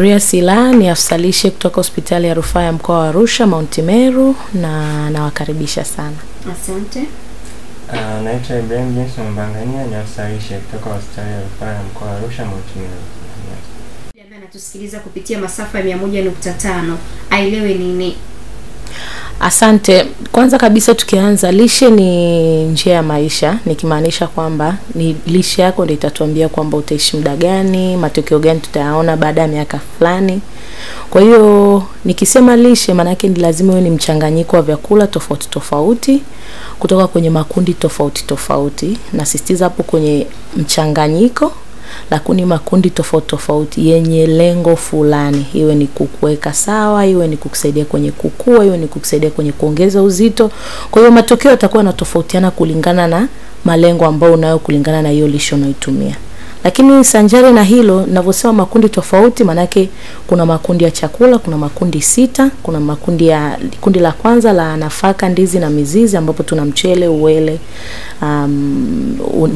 Ria Sila ni afisa lishe kutoka hospitali ya rufaa ya mkoa wa Arusha Mount Meru, na nawakaribisha sana. Asante. Naitwa Ibrahim Jason Mbangania, ni afisa lishe kutoka hospitali ya rufaa ya mkoa wa Arusha Mount Meru. Ambaye anatusikiliza kupitia masafa ya 101.5 aelewe nini? Asante. Kwanza kabisa tukianza, lishe ni njia ya maisha, nikimaanisha kwamba ni lishe yako ndio itatuambia kwamba utaishi muda gani, matokeo gani tutayaona baada ya miaka fulani. Kwa hiyo nikisema lishe, maana yake ni lazima iwe ni mchanganyiko wa vyakula tofauti tofauti kutoka kwenye makundi tofauti tofauti. Nasisitiza hapo kwenye mchanganyiko, lakini makundi tofauti tofauti yenye lengo fulani, iwe ni kukuweka sawa, iwe ni kukusaidia kwenye kukua, iwe ni kukusaidia kwenye kuongeza uzito. Kwa hiyo matokeo yatakuwa yanatofautiana kulingana na malengo ambayo unayo, kulingana na hiyo lishe unayotumia. Lakini sanjari na hilo, ninavyosema makundi tofauti, manake kuna makundi ya chakula, kuna makundi 6, kuna kundi la kwanza la nafaka, ndizi na mizizi, ambapo tuna mchele, uwele,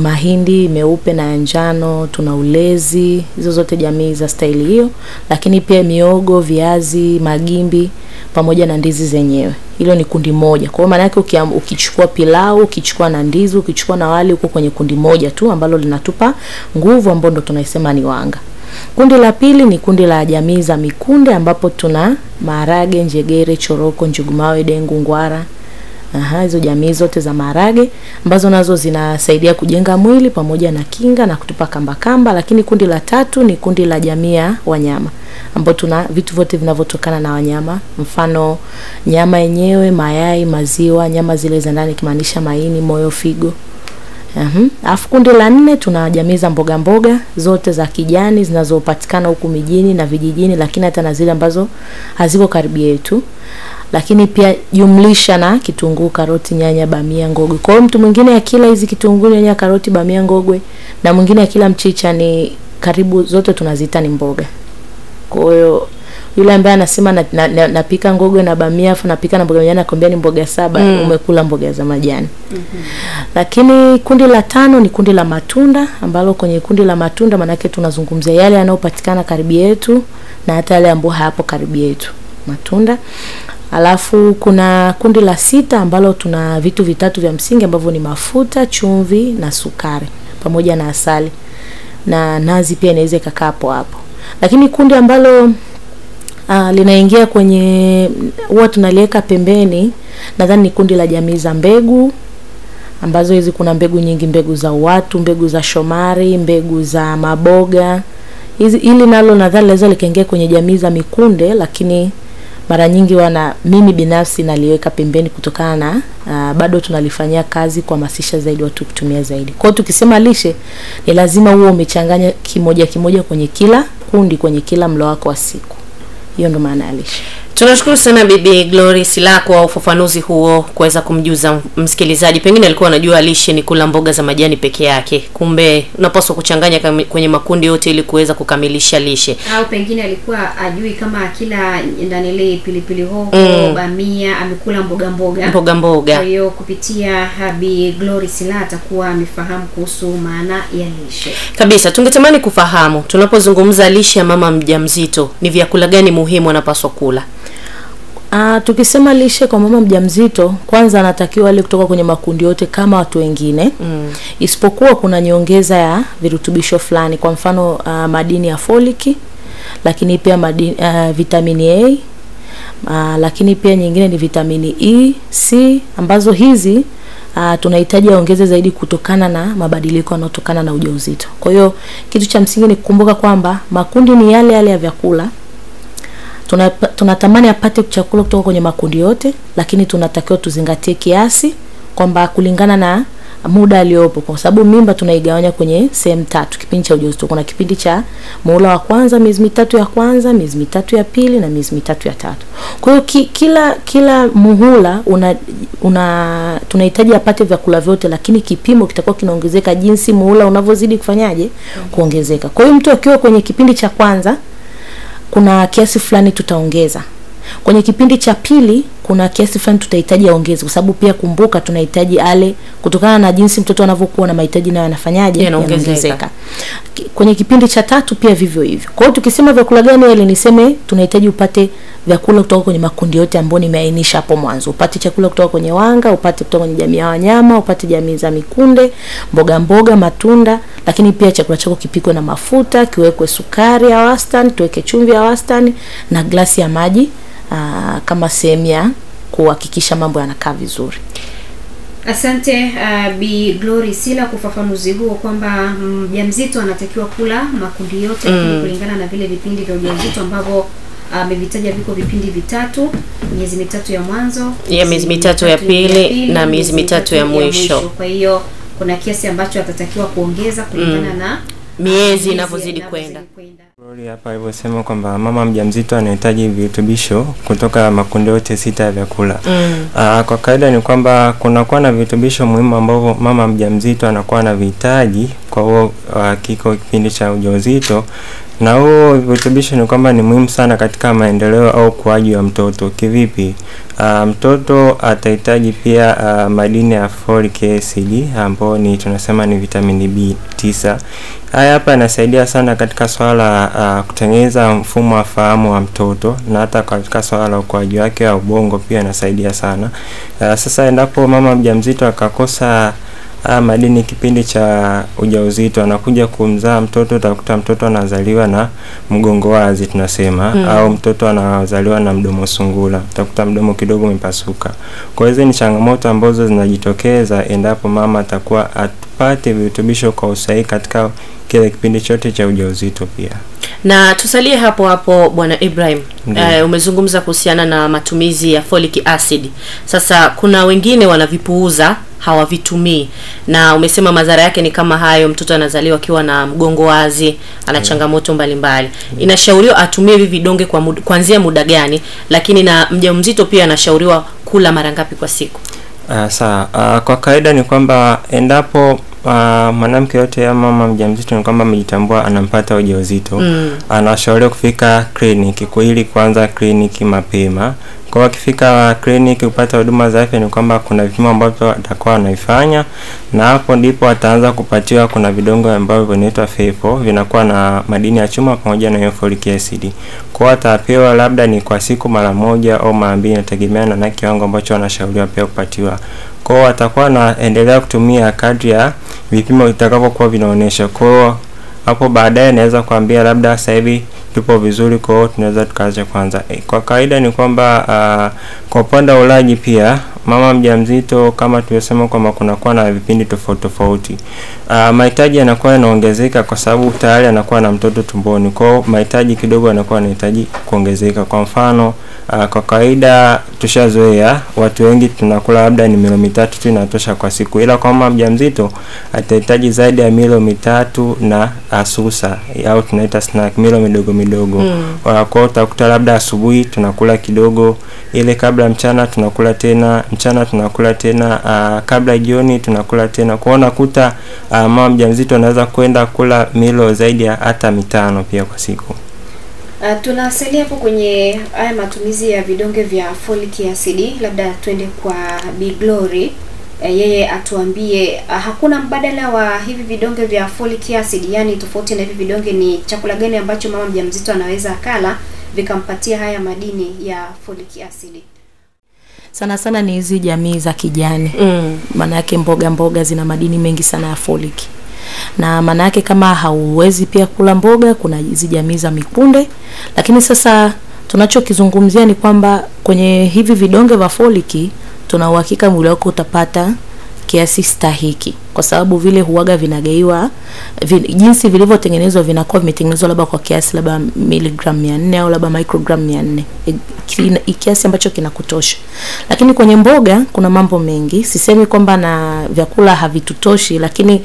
mahindi meupe na njano, tuna ulezi, hizo zote jamii za staili hiyo. Lakini pia miogo, viazi, magimbi pamoja na ndizi zenyewe. Hilo ni kundi moja. Kwa maana yake ukichukua pilau, ukichukua na ndizi, ukichukua na wali, uko kwenye kundi moja tu ambalo linatupa nguvu, ambapo ndo tunaisema ni wanga. Kundi la pili ni kundi la jamii za mikunde, ambapo tuna maharage, njegere, choroko, njugumawe, dengu, ngwara. Hizo jamii zote za maharage ambazo nazo zinasaidia kujenga mwili pamoja na kinga na kutupa kamba. Lakini kundi la tatu ni kundi la jamii ya wanyama, ambapo tuna vitu vyote vinavyotokana na wanyama, mfano nyama yenyewe, mayai, maziwa, nyama zile za ndani kimaanisha maini, moyo, figo. Alafu kundi la 4 tuna jamii za mboga zote za kijani zinazopatikana huku mijini na vijijini, lakini hata na zile ambazo haziko karibu yetu. Lakini pia jumlisha na kitunguu, karoti, nyanya, bamia, ngogwe. Kwa hiyo mtu mwingine akila hizi kitunguu, nyanya, karoti, bamia, ngogwe, na mwingine akila mchicha, ni karibu zote tunaziita ni mboga. Kwa hiyo yule ambaye anasema napika ngogwe na bamia afu napika na mboga nyanya, nakwambia ni mboga 7, umekula mboga za majani. Lakini kundi la 5 ni kundi la matunda, ambalo kwenye kundi la matunda manake tunazungumzia yale yanayopatikana karibu yetu na hata yale ambayo hayapo karibu yetu, matunda. Alafu kuna kundi la 6 ambalo tuna vitu vitatu vya msingi ambavyo ni mafuta, chumvi na sukari pamoja na asali, na nazi pia inaweza ikakaa hapo. Lakini kundi ambalo linaingia kwenye huwa tunaliweka pembeni, nadhani ni kundi la jamii za mbegu, ambazo hizi kuna mbegu nyingi, mbegu za watu, mbegu za shomari, mbegu za maboga. Ili nalo nadhani lazima likaingia kwenye jamii za mikunde, lakini mara nyingi mimi binafsi naliweka pembeni kutokana na bado tunalifanyia kazi kuhamasisha zaidi watu kutumia zaidi. Kwa hiyo tukisema lishe, ni lazima uwe umechanganya kimoja kwenye kila kundi, kwenye kila mlo wako wa siku. Hiyo ndo maana ya lishe. Tunashukuru sana Bibi Glory Sila kwa ufafanuzi huo, kuweza kumjuza msikilizaji. Pengine alikuwa anajua lishe ni kula mboga za majani peke yake. Kumbe unapaswa kuchanganya kwenye makundi yote ili kuweza kukamilisha lishe. Au pengine alikuwa ajui kama kila ndani ile pilipili hoho, bamia, amekula mboga. Kwa hiyo kupitia Bibi Glory Sila atakuwa amefahamu kuhusu maana ya lishe. Kabisa, tungetamani kufahamu tunapozungumza lishe ya mama mjamzito, ni vyakula gani muhimu anapaswa kula? Tukisema lishe kwa mama mjamzito, kwanza anatakiwa ale kutoka kwenye makundi yote kama watu wengine. Isipokuwa kuna nyongeza ya virutubisho fulani, kwa mfano madini ya foliki, lakini pia vitamini A, lakini pia nyingine ni vitamini E, C, ambazo hizi tunahitaji aongeze zaidi kutokana na mabadiliko yanayotokana na ujauzito. Kwa hiyo kitu cha msingi ni kukumbuka kwamba makundi ni yale ya vyakula. Tunatamani apate chakula kutoka kwenye makundi yote, lakini tunatakiwa tuzingatie kiasi kwamba kulingana na muda aliopo, kwa sababu mimba tunaigawanya kwenye sehemu 3 kipindi cha ujauzito. Kuna kipindi cha muhula wa kwanza, miezi 3 ya kwanza, miezi 3 ya pili na miezi 3 ya tatu. Kwa hiyo kila muhula tunahitaji apate vyakula vyote, lakini kipimo kitakuwa kinaongezeka jinsi muhula unavyozidi kufanyaje kuongezeka. Kwa hiyo mtu akiwa kwenye kipindi cha kwanza, kuna kiasi fulani tutaongeza. Kwenye kipindi cha pili kuna kiasi fulani tutahitaji aongeze, kwa sababu pia kumbuka tunahitaji ale kutokana na jinsi mtoto anavyokuwa na mahitaji nayo yanafanyaje, yanaongezeka. Kwenye kipindi cha 3 pia vivyo hivyo. Kwa hiyo tukisema vyakula gani ile niseme tunahitaji upate vyakula kutoka kwenye makundi yote ambayo nimeainisha hapo mwanzo. Upate chakula kutoka kwenye wanga, upate kutoka kwenye jamii ya wanyama, upate jamii za mikunde, mboga, matunda, lakini pia chakula chako kipikwe na mafuta, kiwekwe sukari ya wastani, tuweke chumvi ya wastani na glasi ya maji kama sehemu ya kuhakikisha mambo yanakaa vizuri. Asante Bi Glory Sila kufafanuzi huo kwamba mjamzito anatakiwa kula makundi yote kulingana na vile vipindi vya ujauzito ambavyo amevitaja viko vipindi vitatu, miezi mitatu ya mwanzo, miezi mitatu ya pili na miezi mitatu ya mwisho. Kwa hiyo kuna kiasi ambacho atatakiwa kuongeza kulingana na miezi inavyozidi kwenda. Glory hapa alivyosema kwamba mama mjamzito anahitaji virutubisho kutoka makundi yote 6 ya vyakula. Kwa kawaida ni kwamba kunakuwa na virutubisho muhimu ambavyo mama mjamzito anakuwa anavihitaji kwa huo kipindi cha ujauzito. Na huo virutubisho ni kwamba ni muhimu sana katika maendeleo au ukuaji wa mtoto. Kivipi? Mtoto atahitaji pia madini ya folic acid ambayo ni tunasema ni vitamini B9. Haya hapa yanasaidia sana katika swala kutengeneza mfumo wa fahamu wa mtoto, na hata katika swala la ukuaji wake wa ubongo pia yanasaidia sana. Sasa endapo mama mjamzito akakosa madini kipindi cha ujauzito, anakuja kumzaa mtoto, utakuta mtoto anazaliwa na mgongo wazi tunasema, au mtoto anazaliwa na mdomo sungula, utakuta mdomo kidogo umepasuka. Kwa hiyo ni changamoto ambazo zinajitokeza endapo mama atakuwa atupate virutubisho kwa usahihi katika kile kipindi chote cha ujauzito pia. Na tusalie hapo Bwana Ibrahim. Umezungumza kuhusiana na matumizi ya folic acid. Sasa kuna wengine wanavipuuza, hawavitumii, na umesema madhara yake ni kama hayo, mtoto anazaliwa akiwa na mgongo wazi, ana changamoto mbalimbali. Inashauriwa atumie hivi vidonge kuanzia muda gani, lakini na mjamzito pia anashauriwa kula mara ngapi kwa siku? Kwa kawaida ni kwamba endapo mwanamke yote ya mama mjamzito ni kwamba amejitambua anampata ujauzito, anashauriwa kufika kliniki ili kuanza kliniki mapema. Kwa akifika kliniki kupata huduma za afya ni kwamba kuna vipimo ambavyo atakuwa anaifanya, na hapo ndipo ataanza kupatiwa kuna vidongo ambavyo vinaitwa FeFo, vinakuwa na madini ya chuma pamoja na folic acid. Kwa atapewa labda ni kwa siku mara moja au mara mbili, inategemeana na kiwango ambacho anashauriwa pia kupatiwa. Kwa atakuwa anaendelea kutumia kadri ya vipimo vitakavyokuwa vinaonyesha. Kwa hapo baadaye naweza kuambia labda sasa hivi tupo vizuri, kwa hiyo tunaweza tukaacha kwanza. Kwa kawaida ni kwamba kwa upande wa ulaji pia mama mjamzito kama tulisema kwamba kunakuwa na vipindi tofauti. Mahitaji yanakuwa yanaongezeka kwa sababu tayari anakuwa na mtoto tumboni. Kwa hiyo mahitaji kidogo yanakuwa yanahitaji kuongezeka. Kwa mfano kwa kawaida tushazoea watu wengi tunakula labda ni milo 3 tu inatosha kwa siku, ila kwa mama mjamzito atahitaji zaidi ya milo 3 na asusa au tunaita snack, milo midogo. Kwa hiyo utakuta labda asubuhi tunakula kidogo, ile kabla mchana tunakula tena, mchana tunakula tena, kabla jioni tunakula tena. Kwa hiyo unakuta mama mjamzito anaweza kwenda kula milo zaidi ya hata 5 pia kwa siku. Tunasalia hapo kwenye haya matumizi ya vidonge vya folic acid. Labda twende kwa Bi Glory, yeye atuambie hakuna mbadala wa hivi vidonge vya folic acid, yani tofauti na hivi vidonge, ni chakula gani ambacho mama mjamzito anaweza akala vikampatia haya madini ya folic acid? Sana ni hizi jamii za kijani. Maana yake mboga zina madini mengi sana ya folic. Na maana yake kama hauwezi pia kula mboga, kuna hizi jamii za mikunde. Lakini sasa tunachokizungumzia ni kwamba kwenye hivi vidonge vya folic tuna uhakika mwili wako utapata kiasi stahiki, kwa sababu vile huaga vinagaiwa jinsi vilivyotengenezwa, vinakuwa vimetengenezwa labda kwa kiasi labda miligram 400 au labda microgram 400, kiasi ambacho kinakutosha. Lakini kwenye mboga kuna mambo mengi, sisemi kwamba na vyakula havitutoshi, lakini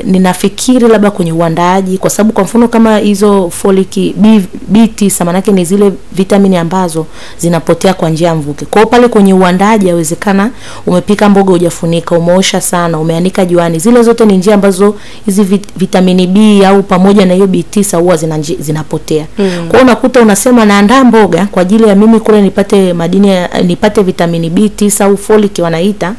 ninafikiri labda kwenye uandaaji, kwa sababu kwa mfano kama hizo folic B9 maana yake ni zile vitamini ambazo zinapotea kwa njia ya mvuke. Kwa hiyo pale kwenye uandaaji yawezekana umepika mboga hujafunika, umeosha sana, umeanika juani. Zile zote ni njia ambazo hizi vitamini B au pamoja na hiyo B9 huwa zinapotea. Kwa hiyo unakuta unasema naandaa mboga kwa ajili ya mimi kule nipate nipate vitamini B9 au folic wanaita,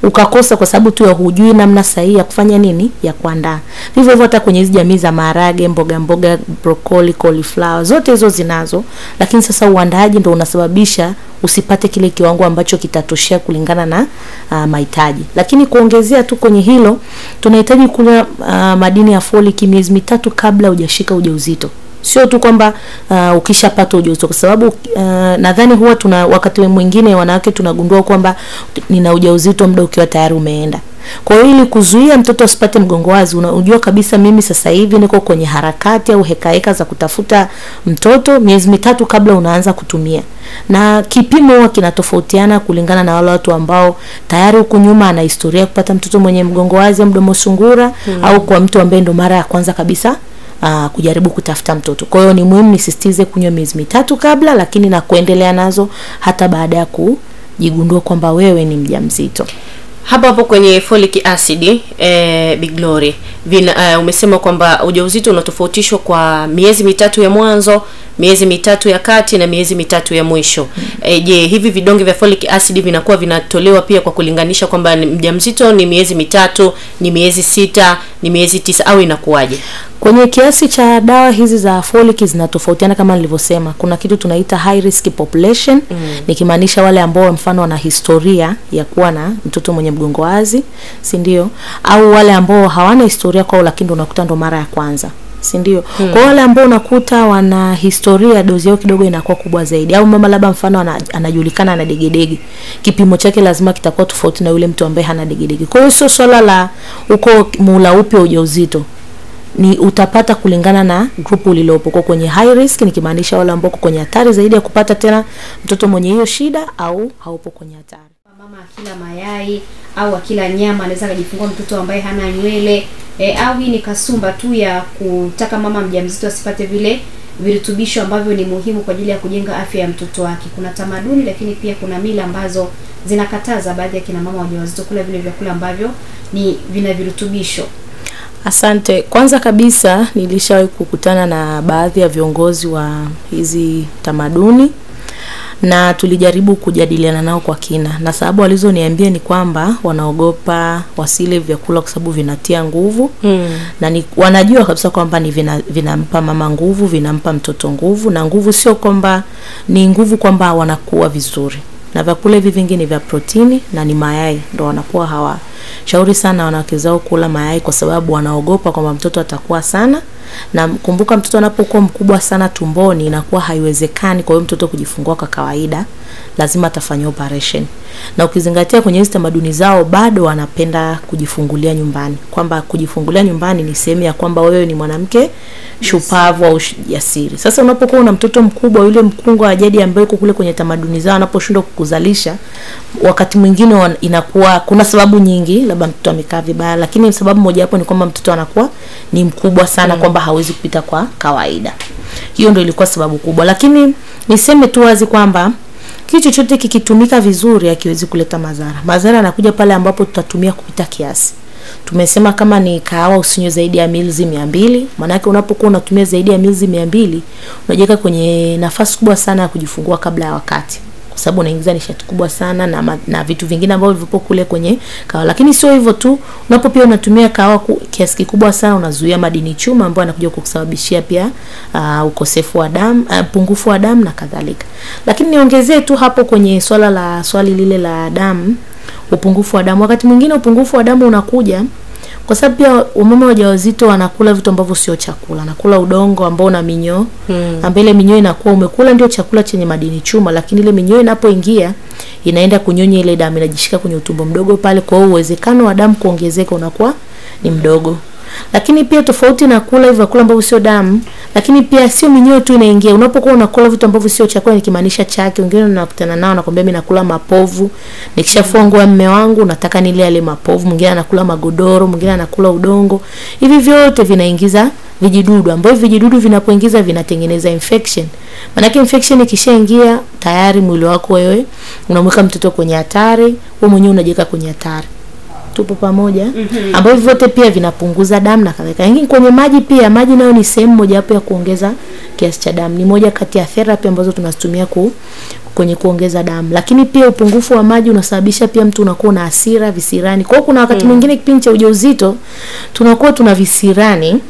ukakosa kwa sababu tu ya hujui namna sahihi ya kufanya nini, ya kuandaa. Vivyo hivyo hata kwenye hizo jamii za maharage, mboga, broccoli, cauliflower, zote hizo zinazo, lakini sasa uandaaji ndio unasababisha usipate kile kiwango ambacho kitatoshea kulingana na mahitaji. Lakini kuongezea tu kwenye hilo, tunahitaji kula madini ya folic miezi 3 kabla hujashika ujauzito. Sio tu kwamba ukishapata ujauzito, kwa sababu nadhani huwa wakati mwingine wanawake tunagundua kwamba nina ujauzito muda ukiwa tayari umeenda. Kwa hiyo ili kuzuia mtoto asipate mgongo wazi, unajua kabisa mimi sasa hivi niko kwenye harakati au hekaeka za kutafuta mtoto, miezi 3 kabla unaanza kutumia. Na kipimo huwa kinatofautiana kulingana na wale watu ambao tayari huko nyuma ana historia kupata mtoto mwenye mgongo wazi au mdomo sungura, au kwa mtu ambaye ndo mara ya kwanza kabisa kujaribu kutafuta mtoto. Kwa hiyo ni muhimu nisisitize kunywa miezi 3 kabla, lakini na kuendelea nazo hata baada ya kujigundua kwamba wewe ni mjamzito. Hapo kwenye folic acid Big Glory, umesema kwamba ujauzito unatofautishwa kwa miezi 3 ya mwanzo, miezi 3 ya kati na miezi 3 ya mwisho. Je, hivi vidonge vya folic acid vinakuwa vinatolewa pia kwa kulinganisha kwamba mjamzito ni miezi 3, ni miezi 6, ni miezi 9 au inakuwaje? Kwenye kiasi cha dawa hizi za folic zinatofautiana kama nilivyosema. Kuna kitu tunaita high risk population, nikimaanisha wale ambao mfano wana historia ya kuwa na mtoto mwenye mgongo wazi, si ndio? Au wale ambao hawana historia kwao lakini unakuta ndo mara ya kwanza, si ndio? Kwa wale ambao unakuta wana historia, dozi yao kidogo inakuwa kubwa zaidi. Au mama labda mfano anajulikana na degedege, kipimo chake lazima kitakuwa tofauti na yule mtu ambaye hana degedege. Kwa hiyo sio swala la uko muula upi ujauzito, ni utapata kulingana na grupu ulilopo. Kwa kwenye high risk nikimaanisha wale ambao kwenye hatari zaidi ya kupata tena mtoto mwenye hiyo shida, au haupo kwenye hatari. Mama akila mayai au akila nyama anaweza kujifungua mtoto ambaye hana nywele, au hii ni kasumba tu ya kutaka mama mjamzito asipate vile virutubisho ambavyo ni muhimu kwa ajili ya kujenga afya ya mtoto wake. Kuna tamaduni lakini pia kuna mila ambazo zinakataza baadhi ya kina mama wajawazito kula vile vyakula ambavyo ni vina virutubisho. Asante. Kwanza kabisa nilishawahi kukutana na baadhi ya viongozi wa hizi tamaduni na tulijaribu kujadiliana nao kwa kina, na sababu walizoniambia ni kwamba wanaogopa wasile vyakula kwa sababu vinatia nguvu. Na wanajua kabisa kwamba ni vinampa mama nguvu, vinampa mtoto nguvu, na nguvu sio kwamba ni nguvu kwamba wanakuwa vizuri. Na vyakula hivi vingi ni vya protini na ni mayai, ndo wanakuwa hawashauri sana wanawake zao kula mayai kwa sababu wanaogopa kwamba mtoto atakuwa sana. Na kumbuka mtoto anapokuwa mkubwa sana tumboni inakuwa haiwezekani kwa hiyo mtoto kujifungua kwa kawaida, lazima atafanywa operation. Na ukizingatia kwenye hizo tamaduni zao bado wanapenda kujifungulia nyumbani, kwamba kujifungulia nyumbani ni sehemu ya kwamba wewe ni mwanamke shupavu au jasiri. Sasa unapokuwa una mtoto mkubwa, yule mkungo wa jadi ambaye uko kule kwenye tamaduni zao anaposhindwa kukuzalisha, wakati mwingine inakuwa kuna sababu nyingi, labda mtoto amekaa vibaya, lakini sababu moja hapo ni kwamba mtoto anakuwa ni mkubwa sana kwamba hawezi kupita kwa kawaida. Hiyo ndio ilikuwa sababu kubwa. Lakini niseme tu wazi kwamba kitu chochote kikitumika vizuri hakiwezi kuleta madhara. Madhara yanakuja pale ambapo tutatumia kupita kiasi. Tumesema kama ni kahawa usinywe zaidi ya mililita 200. Maana yake unapokuwa unatumia zaidi ya mililita 200 unajiweka kwenye nafasi kubwa sana ya kujifungua kabla ya wakati, kwa sababu unaingiza nishati kubwa sana na vitu vingine ambavyo vipo kule kwenye kahawa. Lakini sio hivyo tu, unapopia unatumia kahawa kiasi kikubwa sana unazuia madini chuma ambayo yanakuja kukusababishia pia ukosefu wa damu, pungufu wa damu na kadhalika. Lakini niongezee tu hapo kwenye swali lile la damu, upungufu wa damu. Wakati mwingine upungufu wa damu unakuja kwa sababu pia umama wajawazito wanakula vitu ambavyo sio chakula. Nakula udongo ambao una minyoo, ambaye ile minyoo inakuwa umekula ndio chakula chenye madini chuma, lakini ile minyoo inapoingia inaenda kunyonya ile damu, inajishika kwenye utumbo mdogo pale, kwa hiyo uwezekano wa damu kuongezeka unakuwa ni mdogo. Lakini pia tofauti na kula hivyo vyakula ambavyo sio damu, lakini pia sio minyoo tu inaingia. Unapokuwa unakula vitu ambavyo sio chakula, nikimaanisha chake, wengine unakutana nao nakwambia mimi nakula mapovu, nikishafua nguo ya mume wangu nataka nile yale mapovu, mwingine anakula magodoro, mwingine anakula udongo. Hivi vyote vinaingiza vijidudu, ambavyo vijidudu vinapoingiza vinatengeneza infection. Maana yake infection ikishaingia tayari mwili wako wewe unamweka mtoto kwenye hatari, wewe mwenyewe unajiweka kwenye hatari. tupo pamoja, ambavyo vyote pia vinapunguza damu na kadhalika. Lakini kwenye maji pia, maji nayo ni sehemu moja hapo ya kuongeza kiasi cha damu. Ni moja kati ya therapy ambazo tunazitumia kwenye kuongeza damu. Lakini pia upungufu wa maji unasababisha pia mtu unakuwa na hasira, visirani. Kwa hiyo kuna wakati mwingine kipindi cha ujauzito tunakuwa tuna visirani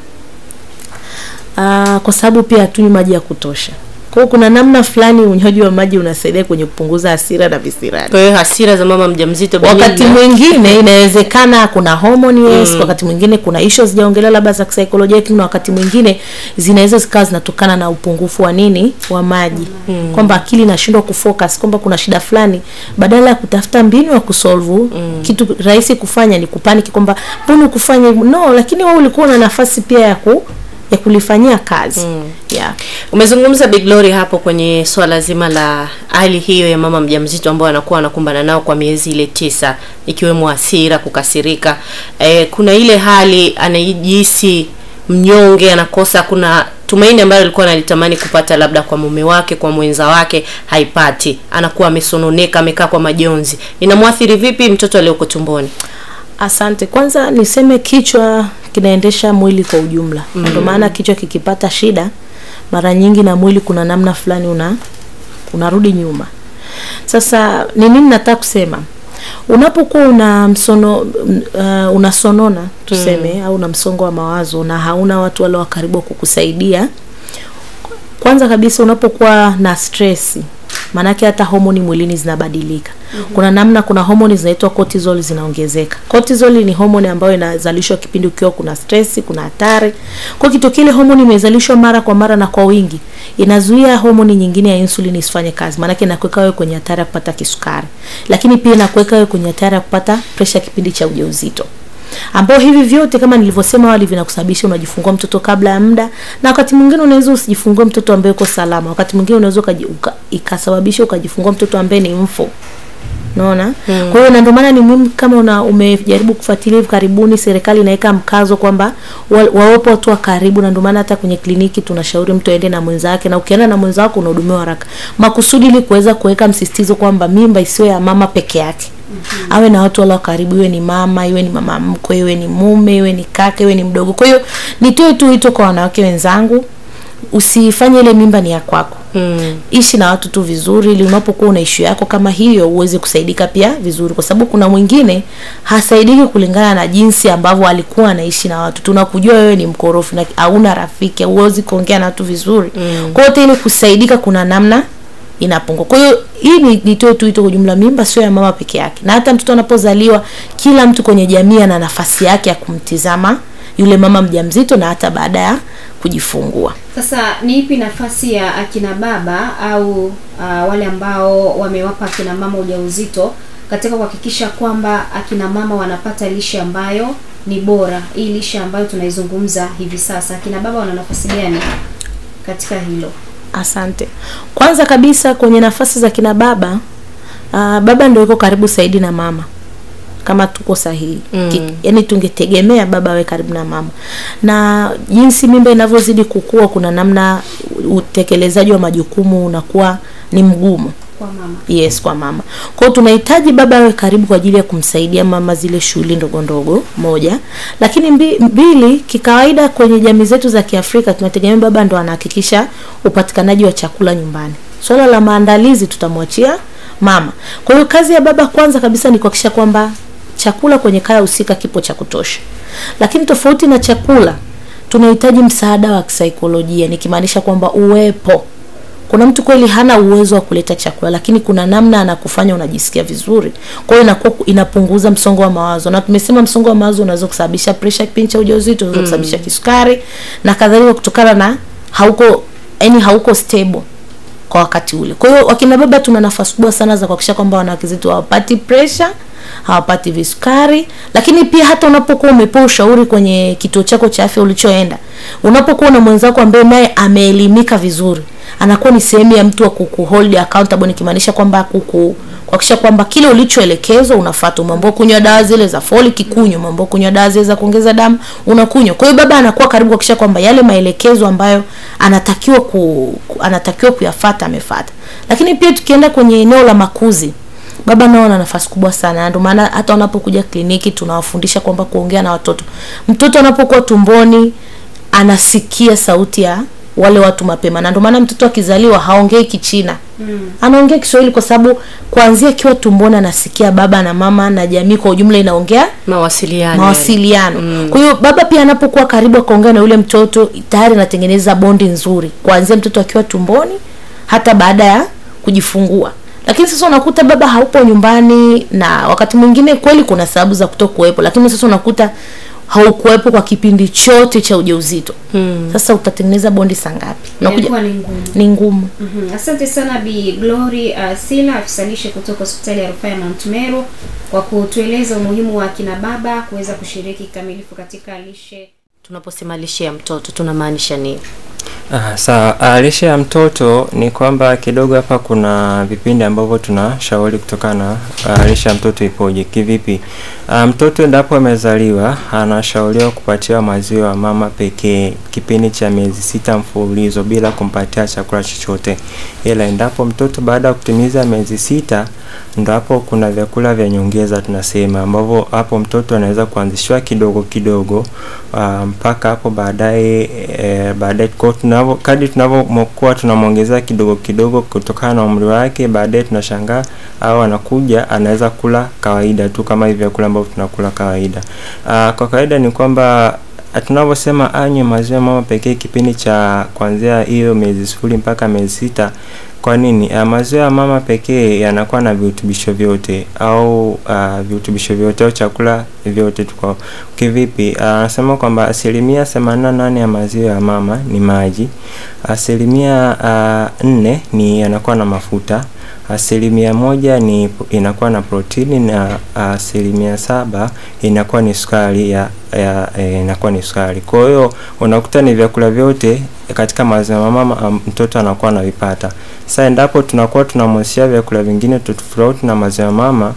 kwa sababu pia hatunywi maji ya kutosha. Kwa hiyo kuna namna fulani unywaji wa maji unasaidia kwenye kupunguza hasira na visirani. Kwa hiyo hasira za mama mjamzito wakati mwingine inawezekana kuna hormone wakati mwingine kuna issues zijaongelea labda za kisaikolojia, kuna wakati mwingine zinaweza zikawa zinatokana na upungufu wa nini wa maji. Kwamba akili inashindwa kufocus, kwamba kuna shida fulani, badala ya kutafuta mbinu ya kusolve kitu rahisi kufanya ni kupaniki kwamba mbona kufanya no, lakini wewe ulikuwa na nafasi pia ya kulifanyia kazi. Yeah. Umezungumza Big Glory hapo kwenye swala zima la hali hiyo ya mama mjamzito ambao anakuwa anakumbana nao kwa miezi ile 9, ikiwemo hasira, kukasirika. Kuna ile hali anajihisi mnyonge, anakosa kuna tumaini ambalo alikuwa analitamani kupata labda kwa mume wake, kwa mwenza wake, haipati. Anakuwa amesononeka, amekaa kwa majonzi. Inamwathiri vipi mtoto aliyeko tumboni? Asante. Kwanza niseme kichwa kinaendesha mwili kwa ujumla. Ndio maana kichwa kikipata shida mara nyingi na mwili kuna namna fulani unarudi nyuma. Sasa ni nini nataka kusema? Unapokuwa unasonona tuseme au una msongo wa mawazo na hauna watu wale wa karibu kukusaidia, kwanza kabisa unapokuwa na stress, manake hata homoni mwilini zinabadilika. Kuna namna, kuna homoni zinaitwa cortisol zinaongezeka. Cortisol ni homoni ambayo inazalishwa kipindi ukiwa kuna stress, kuna hatari. Kwa kitu kile homoni imezalishwa mara kwa mara na kwa wingi, inazuia homoni nyingine ya insulin isifanye kazi. Maana yake inakuweka wewe kwenye hatari ya kupata kisukari. Lakini pia inakuweka wewe kwenye hatari ya kupata pressure kipindi cha ujauzito. Ambao hivi vyote kama nilivyosema awali vinakusababisha unajifungua mtoto kabla ya muda, na wakati mwingine unaweza usijifungue mtoto ambaye uko salama. Wakati mwingine unaweza ikasababisha ukajifungua mtoto ambaye ni mfu. Unaona? Kwa hiyo ndio maana ni muhimu kama umejaribu kufuatilia hivi karibuni, serikali inaweka mkazo kwamba wawepo watu wa karibu, na ndio maana hata kwenye kliniki tunashauri mtu aende na mwenzake, na ukienda na mwenzako unahudumiwa haraka. Makusudi ili kuweza kuweka msisitizo kwamba mimba isiwe ya mama peke yake. Awe na watu wala karibu, iwe ni mama, iwe ni mama mkwe, iwe ni mume, iwe ni kaka, iwe ni mdogo. Kwa hiyo nitoe tu wito kwa wanawake wenzangu, usifanye ile mimba ni ya kwako. Ishi na watu tu vizuri ili unapokuwa una issue yako kama hiyo uweze kusaidika pia vizuri, kwa sababu kuna mwingine hasaidiki kulingana na jinsi ambavyo alikuwa anaishi na watu. Tunakujua wewe ni mkorofi na hauna rafiki, huwezi kuongea na watu vizuri. Kwa hiyo ile kusaidika kuna namna inapungua. Kwa hiyo hii nitoe tu ito kwa jumla, mimba sio ya mama peke yake. Na hata mtoto anapozaliwa, kila mtu kwenye jamii ana nafasi yake ya kumtizama yule mama mjamzito na hata baada ya kujifungua. Sasa ni ipi nafasi ya akina baba au wale ambao wamewapa akina mama ujauzito katika kuhakikisha kwamba akina mama wanapata lishe ambayo ni bora, hii lishe ambayo tunaizungumza hivi sasa? Akina baba wana nafasi gani katika hilo? Asante. Kwanza kabisa kwenye nafasi za kina baba, baba ndio yuko karibu zaidi na mama. Kama tuko sahihi. Yaani tungetegemea baba awe karibu na mama. Na jinsi mimba inavyozidi kukua, kuna namna utekelezaji wa majukumu unakuwa ni mgumu kwa mama. Yes, kwa mama. Kwa hiyo tunahitaji baba awe karibu kwa ajili ya kumsaidia mama zile shughuli ndogo ndogo, moja. Lakini mbili, kikawaida kwenye jamii zetu za Kiafrika tunategemea baba ndo anahakikisha upatikanaji wa chakula nyumbani. Swala la maandalizi tutamwachia mama. Kwa hiyo kazi ya baba kwanza kabisa ni kuhakikisha kwamba chakula kwenye kaya husika kipo cha kutosha. Lakini tofauti na chakula, tunahitaji msaada wa kisaikolojia, nikimaanisha kwamba uwepo. Kuna mtu kweli hana uwezo wa kuleta chakula, lakini kuna namna anakufanya unajisikia vizuri. Kwa hiyo inapunguza msongo wa mawazo. Na tumesema msongo wa mawazo unaweza kusababisha pressure kipindi cha ujauzito, unaweza kusababisha kisukari na kadhalika, kutokana na hauko stable kwa wakati ule. Kwa hiyo wakina baba tuna nafasi kubwa sana za kuhakikisha kwamba wanawake zetu hawapati pressure, hawapati visukari. Lakini pia hata unapokuwa umepewa ushauri kwenye kituo chako cha afya ulichoenda, unapokuwa na mwenzako ambaye naye ameelimika vizuri, anakuwa ni sehemu ya mtu wa kukuhold accountable, nikimaanisha kwamba kuhakikisha kwamba kile ulichoelekezwa unafuata. Umeambiwa kunywa dawa zile za folic, kunywa. Umeambiwa kunywa dawa zile za kuongeza damu, unakunywa. Kwa hiyo baba anakuwa karibu kuhakikisha kwamba yale maelekezo ambayo anatakiwa kuyafuata amefuata. Lakini pia tukienda kwenye eneo la makuzi, baba nao ana nafasi kubwa sana. Ndio maana hata wanapokuja kliniki tunawafundisha kwamba kuongea na watoto. Mtoto anapokuwa tumboni anasikia sauti ya wale watu mapema, na ndio maana mtoto akizaliwa haongei Kichina. Anaongea Kiswahili kwa sababu kuanzia akiwa tumboni anasikia baba na mama na jamii kwa ujumla inaongea mawasiliano. Kwa hiyo baba pia anapokuwa karibu akaongea na yule mtoto tayari anatengeneza bondi nzuri kuanzia mtoto akiwa tumboni hata baada ya kujifungua. Lakini sasa unakuta baba haupo nyumbani, na wakati mwingine kweli kuna sababu za kutokuwepo, lakini sasa unakuta haukuwepo kwa kipindi chote cha ujauzito. Sasa utatengeneza bondi sangapi? Unakuja ni ngumu. Asante sana Bi Glory Sila, afisa lishe kutoka hospitali ya Rufaa ya Mount Meru, kwa kutueleza umuhimu wa kina baba kuweza kushiriki kikamilifu katika lishe. Tunaposema lishe ya mtoto tunamaanisha nini? Lishe ya mtoto ni kwamba kidogo hapa kuna vipindi ambavyo tunashauri kutokana na lishe ya mtoto ipoje. Kivipi? Mtoto endapo amezaliwa anashauriwa kupatiwa maziwa ya mama pekee kipindi cha miezi 6 mfululizo bila kumpatia chakula chochote. Ila endapo mtoto baada ya kutimiza miezi 6 ndo hapo kuna vyakula vya nyongeza tunasema, ambavyo hapo mtoto anaweza kuanzishwa kidogo kidogo mpaka hapo baadaye kadri tunavyokuwa tunamuongezea kidogo kidogo kutokana na umri wake, baadaye tunashangaa au anakuja anaweza kula kawaida tu kama hivi vyakula ambavyo tunakula kawaida. Kwa kawaida ni kwamba tunavyosema anywe maziwa mama pekee kipindi cha kuanzia hiyo miezi 0 mpaka miezi 6. Kwa nini? Maziwa ya mama pekee yanakuwa na virutubisho vyote au chakula vyote. Kwa kivipi? Anasema kwamba 88% ya maziwa ya mama ni maji, 4% ni yanakuwa na mafuta, 1% ni inakuwa na protini, na 7% inakuwa ni sukari inakuwa ni sukari. Kwa hiyo unakuta ni vyakula vyote katika maziwa ya mama mtoto anakuwa anavipata. Sasa endapo tunakuwa tunamweshia vyakula vingine tofauti na maziwa ya mama,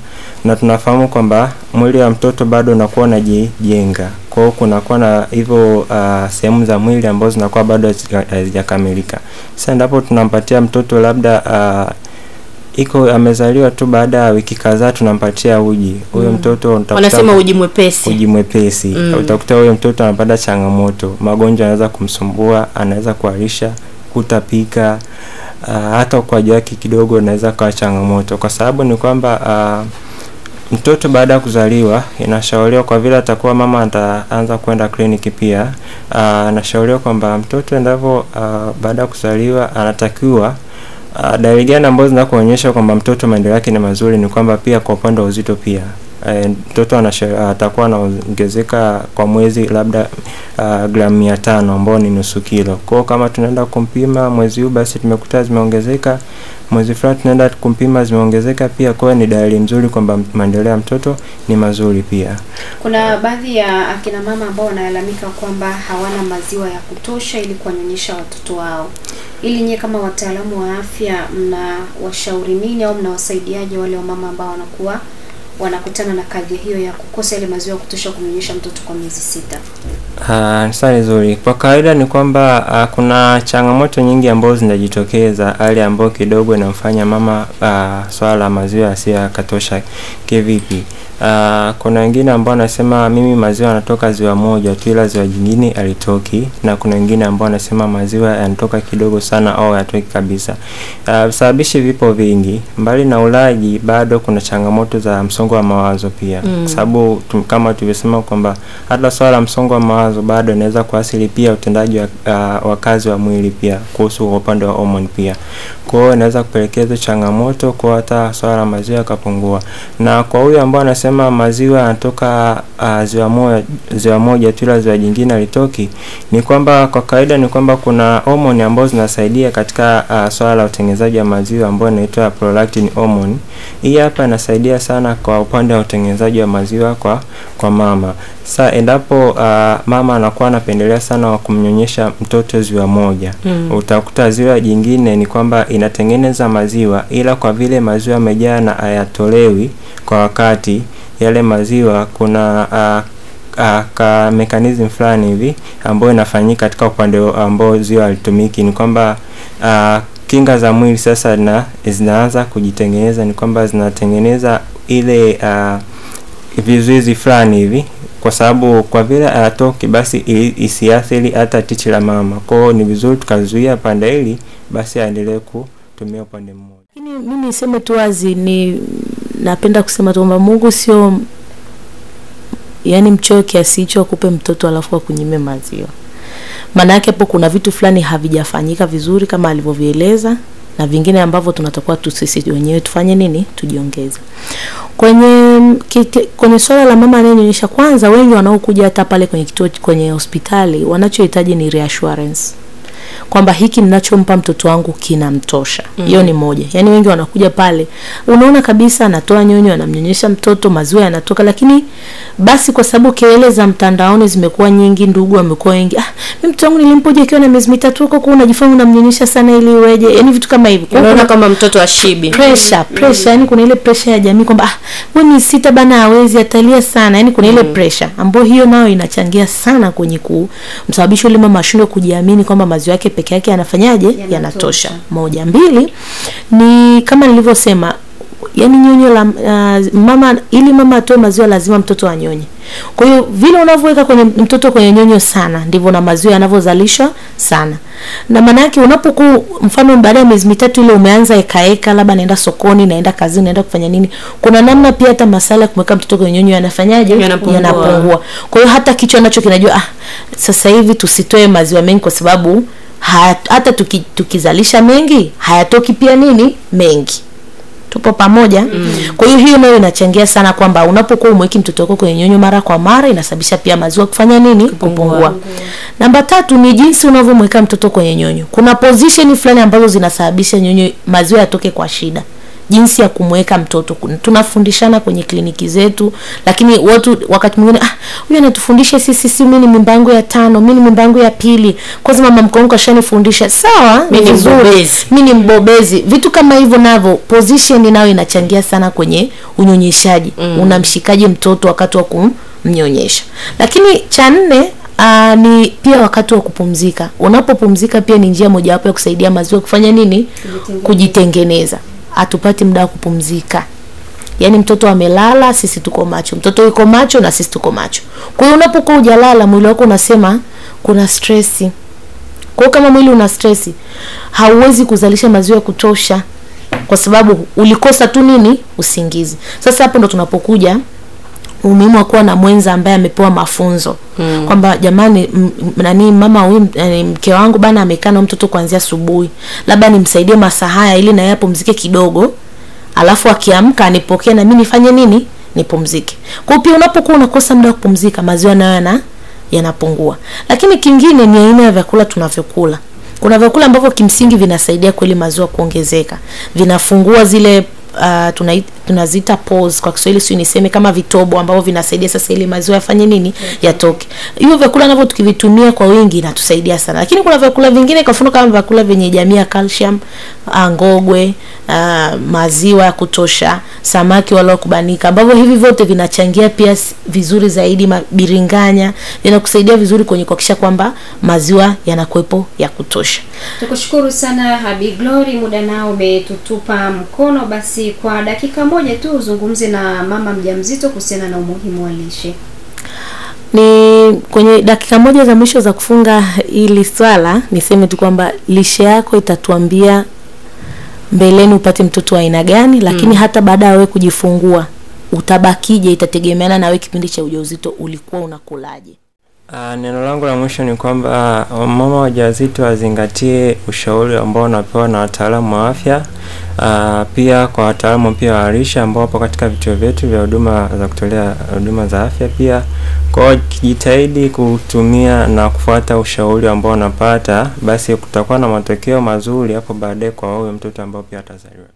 na tunafahamu kwamba mwili wa mtoto bado unakuwa unajijenga, kwa hiyo kunakuwa na hivyo sehemu za mwili ambazo zinakuwa bado hazijakamilika. Sasa endapo tunampatia mtoto labda amezaliwa tu baada ya wiki kadhaa tunampatia uji, huyo mtoto wanasema uji mwepesi. Utakuta huyo mtoto anapata changamoto, magonjwa yanaweza kumsumbua, anaweza kuharisha, kutapika, hata ukwaji wake kidogo unaweza kuwa changamoto. Kwa sababu ni kwamba mtoto baada ya kuzaliwa inashauriwa, kwa vile atakuwa mama ataanza kwenda kliniki pia, anashauriwa kwamba mtoto endapo baada ya kuzaliwa anatakiwa dalili gani ambazo zinakuonyesha kwamba mtoto maendeleo yake ni mazuri, ni kwamba pia kwa upande wa uzito pia mtoto atakuwa anaongezeka kwa mwezi labda gramu 500 ambao ni nusu kilo. Kwa kama tunaenda kumpima mwezi huu basi tumekuta zimeongezeka, mwezi fulani tunaenda kumpima zimeongezeka pia, kwa ni dalili nzuri kwamba maendeleo ya mtoto ni mazuri pia. Kuna baadhi ya akina mama ambao wanalalamika kwamba hawana maziwa ya kutosha ili kuwanyonyesha watoto wao. Ili nyie kama wataalamu wa afya mnawashauri nini au mnawasaidiaje wale wamama ambao wanakutana na kadhia hiyo ya kukosa ile maziwa ya kutosha kumnyonyesha mtoto kwa miezi 6? Swali nzuri. Kwa kawaida ni kwamba kuna changamoto nyingi ambazo zinajitokeza, hali ambayo kidogo inamfanya mama swala la maziwa yasiyakatosha. Kivipi? Kuna wengine ambao wanasema mimi maziwa yanatoka ziwa moja tu ila ziwa jingine alitoki, na kuna wengine ambao wanasema maziwa yanatoka kidogo sana au yatoki kabisa. Sababishi vipo vingi. Mbali na ulaji bado kuna changamoto za msongo wa mawazo pia. Sababu kama tulivyosema kwamba hata swala msongo wa mawazo bado inaweza kuathiri pia utendaji wa kazi wa mwili pia kuhusu upande wa hormone pia. Kwa hiyo inaweza kupelekea hizo changamoto kwa hata swala la maziwa yakapungua. Na kwa huyu ambao anasema maziwa yanatoka ziwa moja tu ila ziwa jingine halitoki, ni kwamba kwa kawaida ni kwamba kuna hormone ambazo zinasaidia katika swala la utengenezaji wa maziwa ambayo inaitwa prolactin hormone. Hii hapa inasaidia sana kwa upande wa utengenezaji wa maziwa kwa mama. Sasa endapo mama anakuwa anapendelea sana wa kumnyonyesha mtoto ziwa moja, utakuta ziwa jingine ni kwamba inatengeneza maziwa, ila kwa vile maziwa yamejaa na hayatolewi kwa wakati, yale maziwa kuna ka mechanism fulani hivi ambayo inafanyika katika upande ambao ziwa halitumiki, ni kwamba kinga za mwili sasa zinaanza kujitengeneza, ni kwamba zinatengeneza ile vizuizi fulani hivi, kwa sababu kwa vile atoki basi isiathiri hata titi la mama. Kwa hiyo ni vizuri tukazuia pande hili, basi aendelee kutumia upande mmoja. Lakini mimi niseme tu wazi, ni napenda kusema tu kwamba Mungu sio mchoyo kiasi hicho akupe mtoto alafu akunyime maziwa. Maana yake hapo kuna vitu fulani havijafanyika vizuri kama alivyovieleza, na vingine ambavyo tunatakuwa sisi wenyewe tufanye nini, tujiongeze. Kwenye swala la mama anayenyonyesha, kwanza wengi wanaokuja hata pale kwenye kituo, kwenye hospitali, wanachohitaji ni reassurance kwamba hiki ninachompa mtoto wangu kinamtosha. Hiyo ni moja. Yaani wengi wanakuja pale, unaona kabisa anatoa nyonyo, anamnyonyesha mtoto, maziwa yanatoka, lakini basi kwa sababu kelele za mtandaoni zimekuwa nyingi, ndugu wamekuwa wengi, mimi mtoto wangu nilimpoje akiwa na miezi 3 huko, kwa unajifanya unamnyonyesha sana ili uweje. Yaani vitu kama hivyo. Unaona kama mtoto ashibi. Pressure, yaani kuna ile pressure ya jamii kwamba wewe ni 6 bana hawezi, atalia sana. Yaani kuna ile pressure ambayo hiyo nayo inachangia sana kwenye kumsababisha yule mama ashindwe kujiamini kwamba maziwa yake peke yake yanafanyaje, yanatosha. Moja. Mbili, ni kama nilivyosema, yani nyonyo la mama, ili mama atoe maziwa lazima mtoto anyonye. Kwa hiyo vile unavyoweka kwenye mtoto kwenye nyonyo sana, ndivyo na maziwa yanavyozalisha sana. Na maana yake unapokuwa mfano baada ya miezi 3 ile umeanza ekaeka, labda naenda sokoni, naenda kazini, naenda kufanya nini, kuna namna pia hata masala ya kumweka mtoto kwenye nyonyo yanafanyaje, yanapungua. Kwa hiyo hata kichwa nacho kinajua sasa hivi tusitoe maziwa mengi kwa sababu hata tukizalisha mengi hayatoki pia nini mengi. Tupo pamoja? Kwa hiyo nayo inachangia sana kwamba unapokuwa umweki mtoto wako kwenye nyonyo mara kwa mara, inasababisha pia maziwa kufanya nini, kupungua. Namba 3 ni jinsi unavyomweka mtoto kwenye nyonyo. Kuna position fulani ambazo zinasababisha nyonyo maziwa yatoke kwa shida. Jinsi ya kumweka mtoto tunafundishana kwenye kliniki zetu, lakini watu wakati mwingine huyu anatufundisha sisi mimi ni mimba yangu ya 5, mimi ni mimba yangu ya 2, kwanza mama mkwe wangu kashanifundisha. Sawa, mimi ni mbobezi. Vitu kama hivyo navyo position nayo inachangia sana kwenye unyonyeshaji. Unamshikaje mtoto wakati wa kumnyonyesha. Lakini cha 4 ni pia wakati wa kupumzika. Unapopumzika pia ni njia moja wapo ya kusaidia maziwa kufanya nini, kujitengeneza. Hatupati muda wa kupumzika. Yaani mtoto amelala, sisi tuko macho. Mtoto yuko macho na sisi tuko macho. Kwa hiyo unapokuwa hujalala, mwili wako unasema kuna stress. Kwa kama mwili una stress, hauwezi kuzalisha maziwa kutosha kwa sababu ulikosa tu nini, usingizi. Sasa hapo ndo tunapokuja umuhimu wa kuwa na mwenza ambaye amepewa mafunzo. Kwamba jamani, mama huyu mke wangu bana amekaa na mtoto kuanzia asubuhi, labda nimsaidie masaa haya ili na yeye apumzike kidogo, alafu akiamka anipokee na mimi nifanye nini, nipumzike. Kwa hiyo unapokuwa unakosa muda wa kupumzika, maziwa nayo yanapungua. Lakini kingine ni aina ya vyakula tunavyokula. Kuna vyakula ambavyo kimsingi vinasaidia kweli maziwa kuongezeka. Vinafungua zile tunaziita pause kwa Kiswahili, sio niseme kama vitobo ambavyo vinasaidia sasa ili maziwa yafanye nini, yatoke. Hiyo vyakula navyo tukivitumia kwa wingi inatusaidia sana. Lakini kuna vyakula vingine kwa mfano kama vyakula vyenye jamii ya calcium, ngogwe, maziwa ya kutosha, samaki wale kubanika, ambavyo hivi vyote vinachangia pia vizuri zaidi, biringanya vinakusaidia vizuri kwenye kuhakikisha kwamba maziwa yanakuepo ya kutosha. Tukushukuru sana Habi Glory, muda nao umetutupa mkono. Basi kwa dakika moja tu uzungumze na mama mjamzito kuhusiana na umuhimu wa lishe. Ni kwenye dakika moja za mwisho za kufunga ili swala, niseme tu kwamba lishe yako itatuambia mbeleni upate mtoto wa aina gani, lakini hata baada ya wewe kujifungua utabakije itategemeana na wewe kipindi cha ujauzito ulikuwa unakulaje. Neno langu la mwisho ni kwamba mama wajawazito wazingatie ushauri ambao wanapewa na wataalamu wa afya. Pia kwa wataalamu pia wa lishe ambao wapo katika vituo vyetu vya huduma za kutolea huduma za afya pia. Kwa kijitahidi kutumia na kufuata ushauri ambao wanapata, basi kutakuwa na matokeo mazuri hapo baadaye kwa huyo mtoto ambao pia atazaliwa.